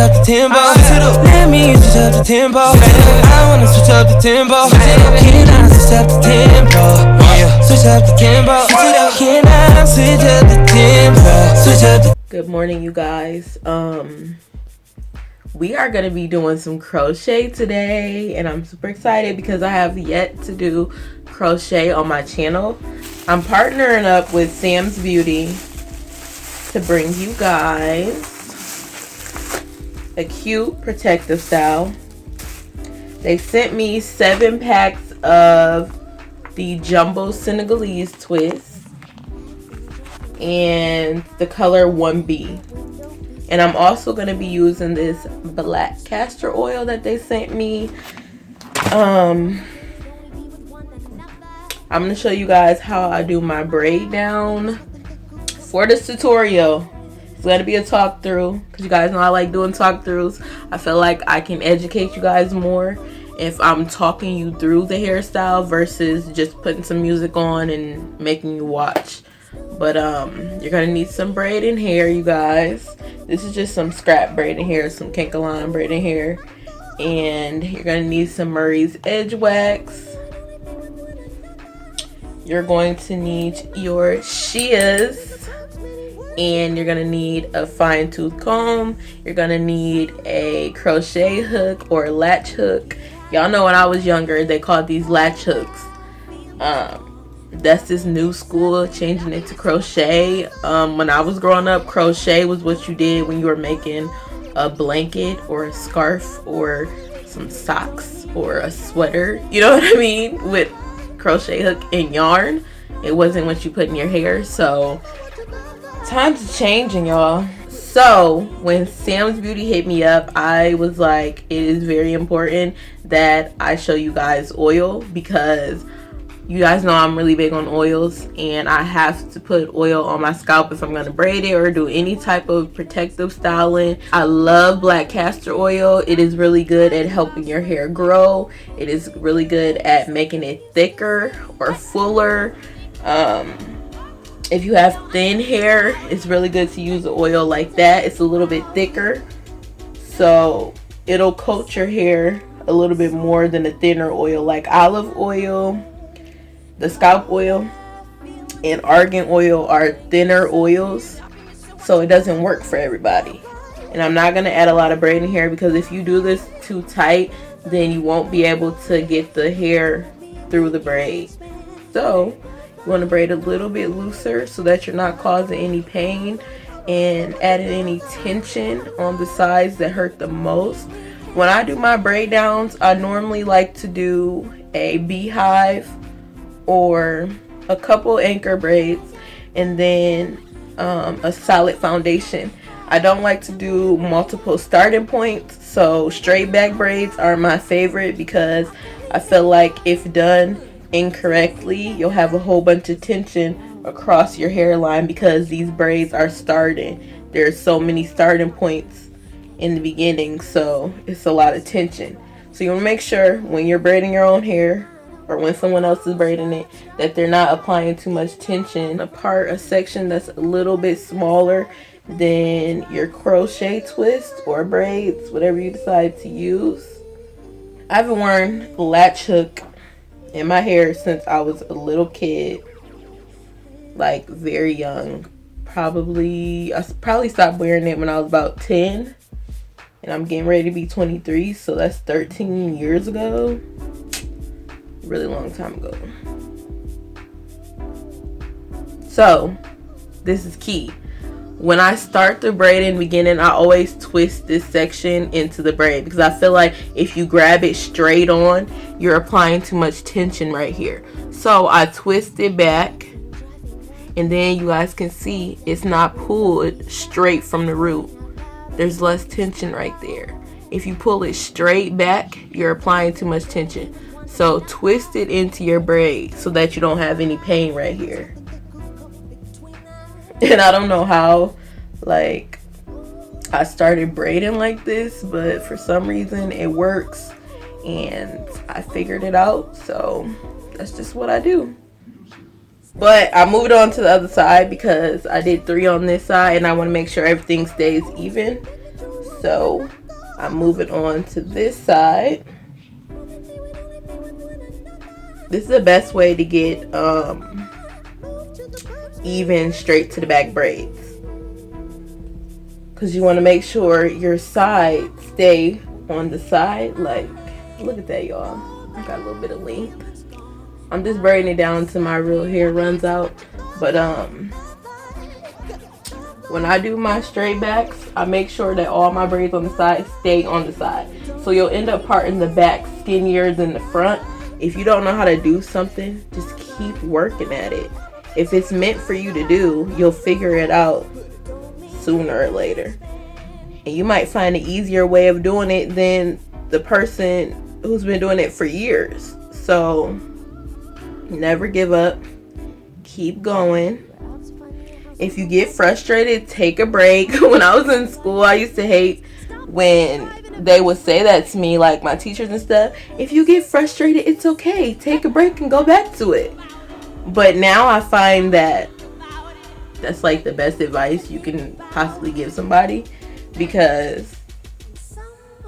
up the tempo. Let me switch up the tempo. I wanna switch up the tempo. Can I switch up the tempo? Switch up the tempo. Can I switch up the tempo? Switch up the. Good morning, you guys. We are gonna be doing some crochet today, and I'm super excited because I have yet to do crochet on my channel. I'm partnering up with Sam's Beauty to bring you guys a cute protective style. They sent me 7 packs of the jumbo Senegalese twist and the color 1B. And I'm also going to be using this black castor oil that they sent me. I'm going to show you guys how I do my braid down for this tutorial. It's going to be a talk through because you guys know I like doing talk throughs. I feel like I can educate you guys more if I'm talking you through the hairstyle versus just putting some music on and making you watch. But you're going to need some braiding hair, you guys. This is just some scrap braiding hair, some Kanekelon braiding hair. And you're going to need some Murray's Edgewax. You're going to need your shears. And you're going to need a fine tooth comb. You're going to need a crochet hook or latch hook. Y'all know when I was younger, they called these latch hooks. That's this new school, changing it to crochet. When I was growing up, crochet was what you did when you were making a blanket or a scarf or some socks or a sweater. You know what I mean? With crochet hook and yarn. It wasn't what you put in your hair. So times are changing, y'all. So when Sam's Beauty hit me up, I was like, it is very important that I show you guys oil, because you guys know I'm really big on oils, and I have to put oil on my scalp if I'm going to braid it or do any type of protective styling. I love black castor oil. It is really good at helping your hair grow. It is really good at making it thicker or fuller. If you have thin hair, it's really good to use the oil like that. It's a little bit thicker, so it'll coat your hair a little bit more than a thinner oil like olive oil. The scalp oil and argan oil are thinner oils, so it doesn't work for everybody. And I'm not going to add a lot of braiding hair, because if you do this too tight, then you won't be able to get the hair through the braid. So you want to braid a little bit looser so that you're not causing any pain and adding any tension on the sides that hurt the most. When I do my braid downs, I normally like to do a beehive or a couple anchor braids and then a solid foundation. I don't like to do multiple starting points, so straight back braids are my favorite, because I feel like if done incorrectly, you'll have a whole bunch of tension across your hairline because these braids are starting. There's so many starting points in the beginning, so it's a lot of tension. So you want to make sure when you're braiding your own hair, or when someone else is braiding it, that they're not applying too much tension. A section that's a little bit smaller than your crochet twist or braids, whatever you decide to use. I haven't worn latch hook in my hair since I was a little kid, like very young. I probably stopped wearing it when I was about 10, and I'm getting ready to be 23, so that's 13 years ago. Really long time ago. So this is key. When I start the braid in the beginning, I always twist this section into the braid, because I feel like if you grab it straight on, you're applying too much tension right here. So I twist it back, and then you guys can see it's not pulled straight from the root. There's less tension right there. If you pull it straight back, you're applying too much tension. So twist it into your braid so that you don't have any pain right here. And I don't know how, like, I started braiding like this, but for some reason it works, and I figured it out. So that's just what I do. But I moved on to the other side because I did 3 on this side, and I want to make sure everything stays even. So I'm moving on to this side. This is the best way to get even straight to the back braids, because you want to make sure your sides stay on the side. Like, look at that, y'all. I got a little bit of length. I'm just braiding it down until my real hair runs out. But when I do my straight backs, I make sure that all my braids on the side stay on the side. So you'll end up parting the back skinnier than the front. If you don't know how to do something, just keep working at it. If it's meant for you to do, you'll figure it out sooner or later. And you might find an easier way of doing it than the person who's been doing it for years. So never give up. Keep going. If you get frustrated, take a break. When I was in school, I used to hate when they would say that to me, like my teachers and stuff. If you get frustrated, it's okay. Take a break and go back to it. But now I find that that's like the best advice you can possibly give somebody, because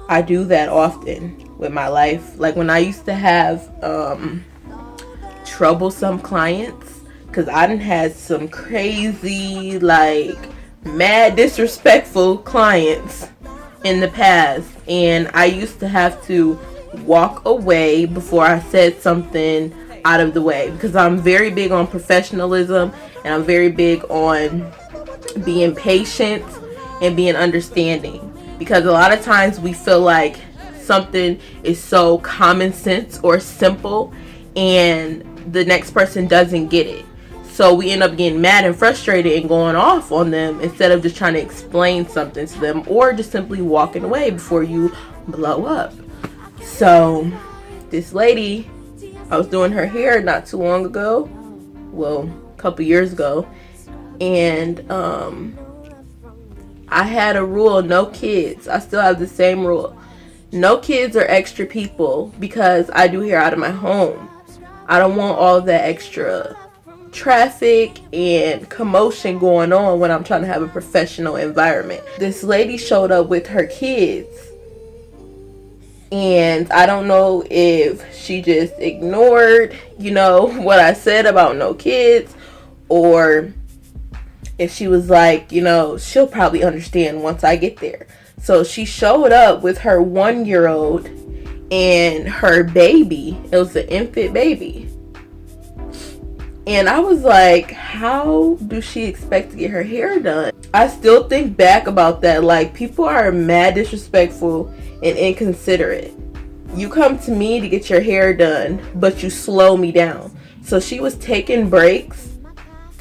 I do that often with my life. Like when I used to have troublesome clients, because I done had some crazy, like, mad disrespectful clients in the past, and I used to have to walk away before I said something out of the way, because I'm very big on professionalism, and I'm very big on being patient and being understanding, because a lot of times we feel like something is so common sense or simple and the next person doesn't get it. So we end up getting mad and frustrated and going off on them instead of just trying to explain something to them, or just simply walking away before you blow up. So this lady, I was doing her hair not too long ago, well, a couple years ago, and I had a rule: no kids. I still have the same rule: no kids or extra people, because I do hair out of my home. I don't want all that extra traffic and commotion going on when I'm trying to have a professional environment. This lady showed up with her kids, and I don't know if she just ignored, what I said about no kids, or if she was like, she'll probably understand once I get there. So she showed up with her 1-year-old and her baby. It was an infant baby. And I was like, how do she expect to get her hair done? I still think back about that. Like, people are mad disrespectful and inconsiderate. You come to me to get your hair done, but you slow me down. So she was taking breaks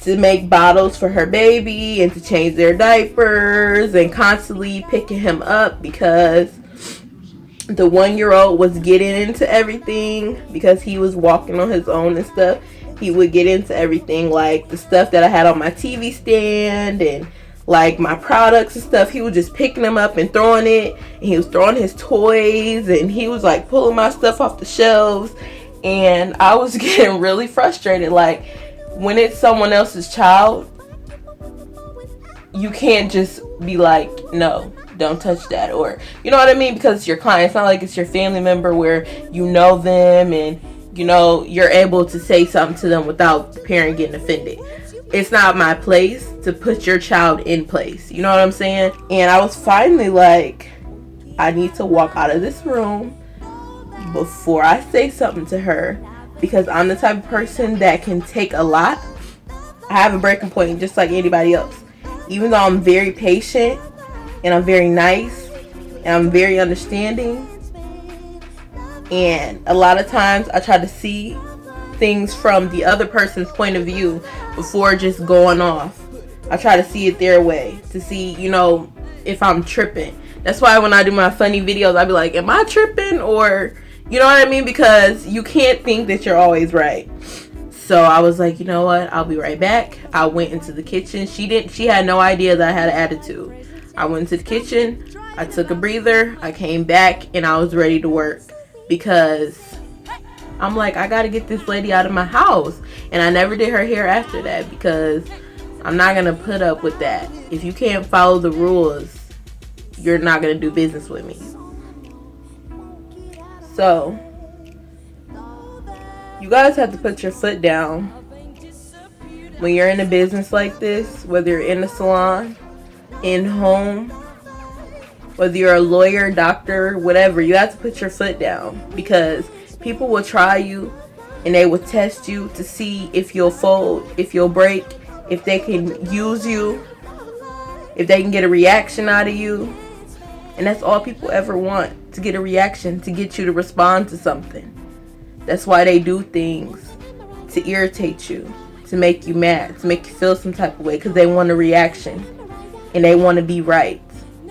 to make bottles for her baby and to change their diapers, and constantly picking him up because the 1-year-old was getting into everything, because he was walking on his own and stuff. He would get into everything, like the stuff that I had on my TV stand and like my products and stuff. He was just picking them up and throwing it, and he was throwing his toys, and he was like pulling my stuff off the shelves, and I was getting really frustrated. Like, when it's someone else's child, you can't just be like, no, don't touch that, or you know what I mean, because it's your client. It's not like it's your family member where you know them and you're able to say something to them without the parent getting offended. It's not my place to put your child in place. You know what I'm saying? And I was finally like, I need to walk out of this room before I say something to her, because I'm the type of person that can take a lot. I have a breaking point just like anybody else. Even though I'm very patient and I'm very nice and I'm very understanding, and a lot of times I try to see things from the other person's point of view before just going off. I try to see it their way, to see, if I'm tripping. That's why when I do my funny videos, I be like, am I tripping? Or, you know what I mean? Because you can't think that you're always right. So I was like, you know what? I'll be right back. I went into the kitchen. She had no idea that I had an attitude. I went into the kitchen. I took a breather. I came back and I was ready to work, because I'm like, I gotta get this lady out of my house. And I never did her hair after that, because I'm not gonna put up with that. If you can't follow the rules, you're not going to do business with me. So you guys have to put your foot down when you're in a business like this, whether you're in a salon, in home, whether you're a lawyer, doctor, whatever. You have to put your foot down, because people will try you and they will test you to see if you'll fold, if you'll break, if they can use you, if they can get a reaction out of you. And that's all people ever want, to get a reaction, to get you to respond to something. That's why they do things, to irritate you, to make you mad, to make you feel some type of way, because they want a reaction and they want to be right.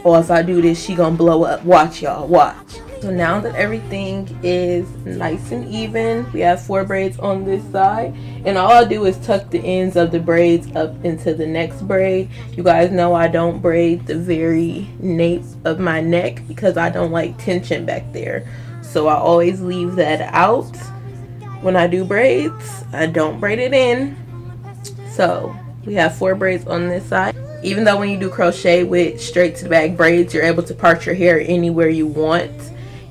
Or if I do this, she gonna blow up. Watch, y'all, watch. So now that everything is nice and even, we have 4 braids on this side, and all I do is tuck the ends of the braids up into the next braid. You guys know I don't braid the very nape of my neck because I don't like tension back there. So I always leave that out when I do braids. I don't braid it in. So we have 4 braids on this side. Even though when you do crochet with straight to the back braids, you're able to part your hair anywhere you want.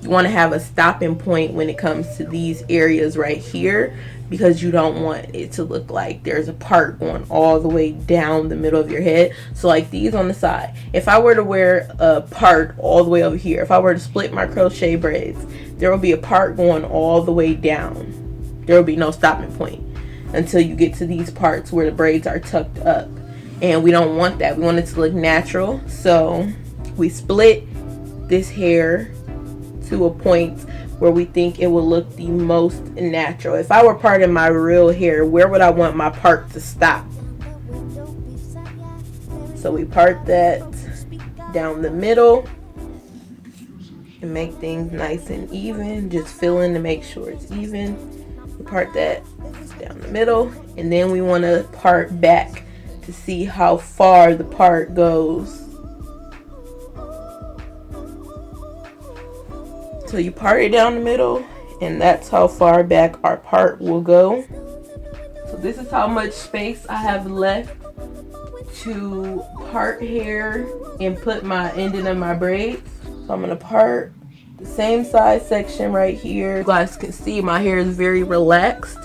You want to have a stopping point when it comes to these areas right here, because you don't want it to look like there's a part going all the way down the middle of your head. So like these on the side, if I were to wear a part all the way over here, if I were to split my crochet braids, there will be a part going all the way down. There will be no stopping point until you get to these parts where the braids are tucked up. And we don't want that. We want it to look natural. So we split this hair to a point where we think it will look the most natural. If I were parting my real hair, where would I want my part to stop? So we part that down the middle and make things nice and even. Just fill in to make sure it's even. We part that down the middle, and then we want to part back to see how far the part goes. So you part it down the middle, and that's how far back our part will go. So this is how much space I have left to part hair and put my ending of my braids. So I'm gonna part the same size section right here. You guys can see my hair is very relaxed.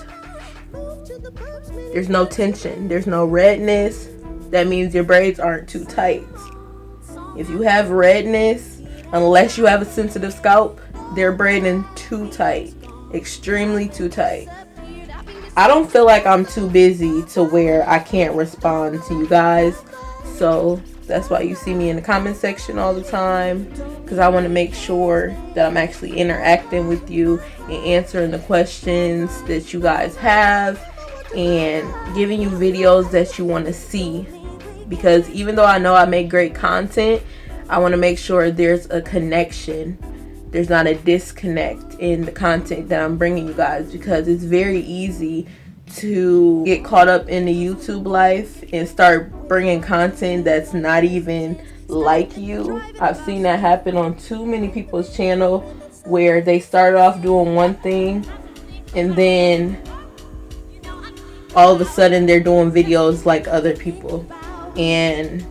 There's no tension, there's no redness. That means your braids aren't too tight. If you have redness, unless you have a sensitive scalp, they're braiding too tight, extremely too tight. I don't feel like I'm too busy to where I can't respond to you guys. So that's why you see me in the comment section all the time, because I want to make sure that I'm actually interacting with you and answering the questions that you guys have and giving you videos that you want to see. Because even though I know I make great content, I want to make sure there's a connection. There's not a disconnect in the content that I'm bringing you guys, because it's very easy to get caught up in the YouTube life and start bringing content that's not even like you. I've seen that happen on too many people's channel, where they start off doing one thing and then all of a sudden they're doing videos like other people. And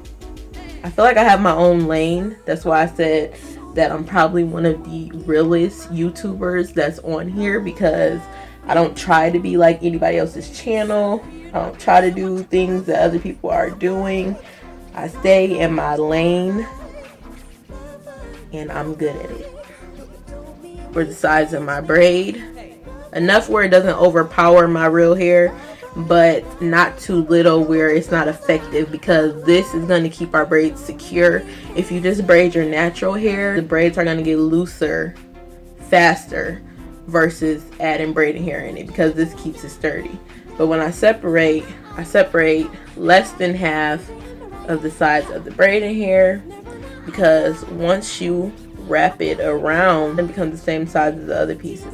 I feel like I have my own lane. That's why I said that I'm probably one of the realest YouTubers that's on here, because I don't try to be like anybody else's channel. I don't try to do things that other people are doing. I stay in my lane and I'm good at it. For the size of my braid, enough where it doesn't overpower my real hair, but not too little where it's not effective, because this is going to keep our braids secure. If you just braid your natural hair, the braids are going to get looser faster versus adding braiding hair in it, because this keeps it sturdy. But when I separate less than half of the size of the braiding hair, because once you wrap it around, it becomes the same size as the other pieces.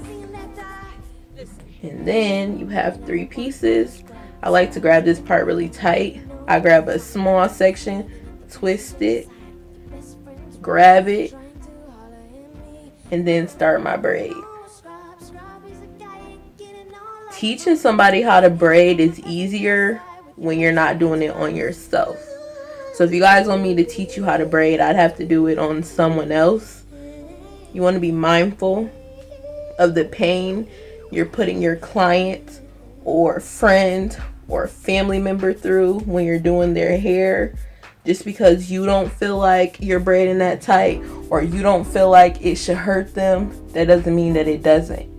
And then you have 3 pieces. I like to grab this part really tight. I grab a small section, twist it, grab it, and then start my braid. Teaching somebody how to braid is easier when you're not doing it on yourself. So if you guys want me to teach you how to braid, I'd have to do it on someone else. You want to be mindful of the pain you're putting your client or friend or family member through when you're doing their hair. Just because you don't feel like you're braiding that tight or you don't feel like it should hurt them, that doesn't mean that it doesn't.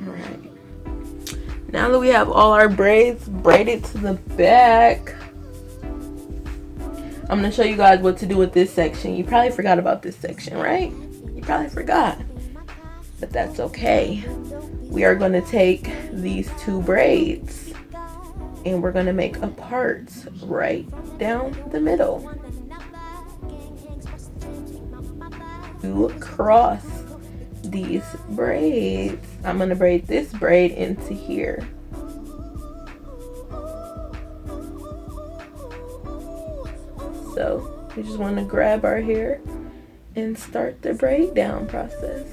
Alright. Now that we have all our braids braided to the back, I'm going to show you guys what to do with this section. You probably forgot about this section, right? You probably forgot. But that's okay. We are going to take these two braids and we're going to make a part right down the middle to cross these braids. I'm going to braid this braid into here. So we just want to grab our hair and start the braid down process.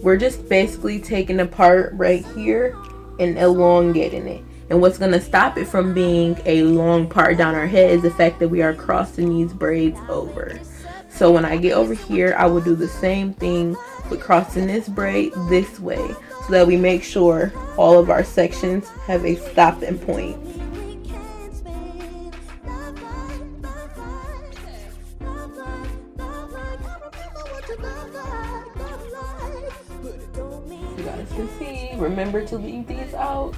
We're just basically taking a part right here and elongating it. And what's going to stop it from being a long part down our head is the fact that we are crossing these braids over. So when I get over here, I will do the same thing with crossing this braid this way so that we make sure all of our sections have a stopping point. You guys can see, remember to leave these out.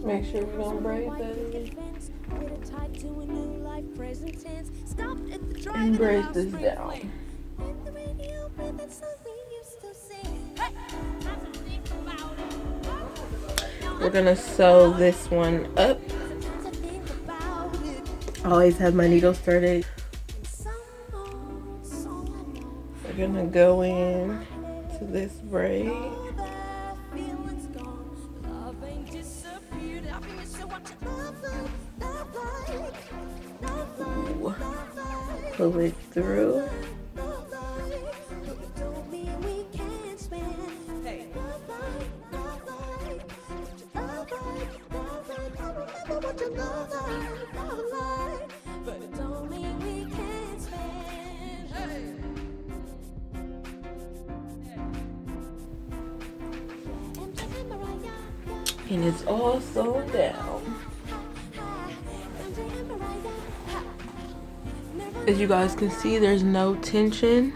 Make sure we don't braid that. And braid this down. We're gonna sew this one up. I always have my needle started. We're gonna go in to this braid. Ooh. Pull it through. And it's all sewed down. As you guys can see, there's no tension.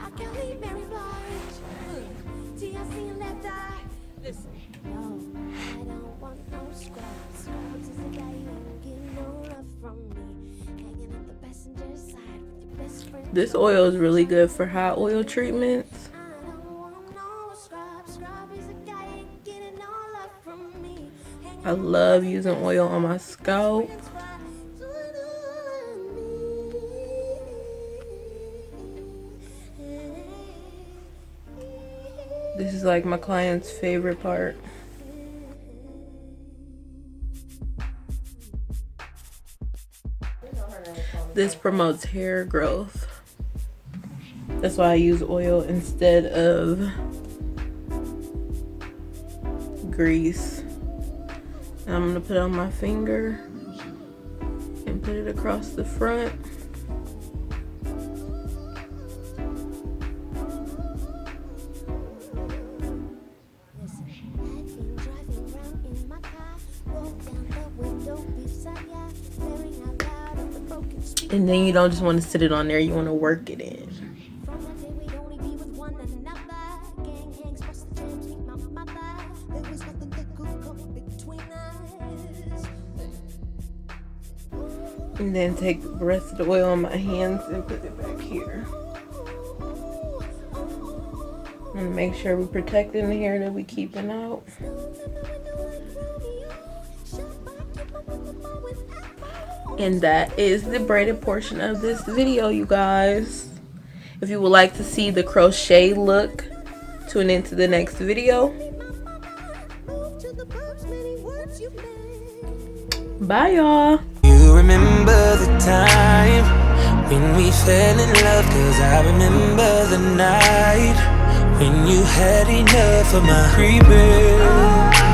This oil is really good for hot oil treatments. I love using oil on my scalp. This is like my client's favorite part. This promotes hair growth. That's why I use oil instead of grease. And I'm gonna put it on my finger and put it across the front. And then you don't just want to sit it on there, you want to work it in. And then take the rest of the oil on my hands and put it back here. And make sure we're protecting the hair that we're keeping out. And that is the braided portion of this video, you guys. If you would like to see the crochet look, tune into the next video. Bye, y'all. You remember the time when we fell in love? 'Cause I remember the night when you had enough of my creeping.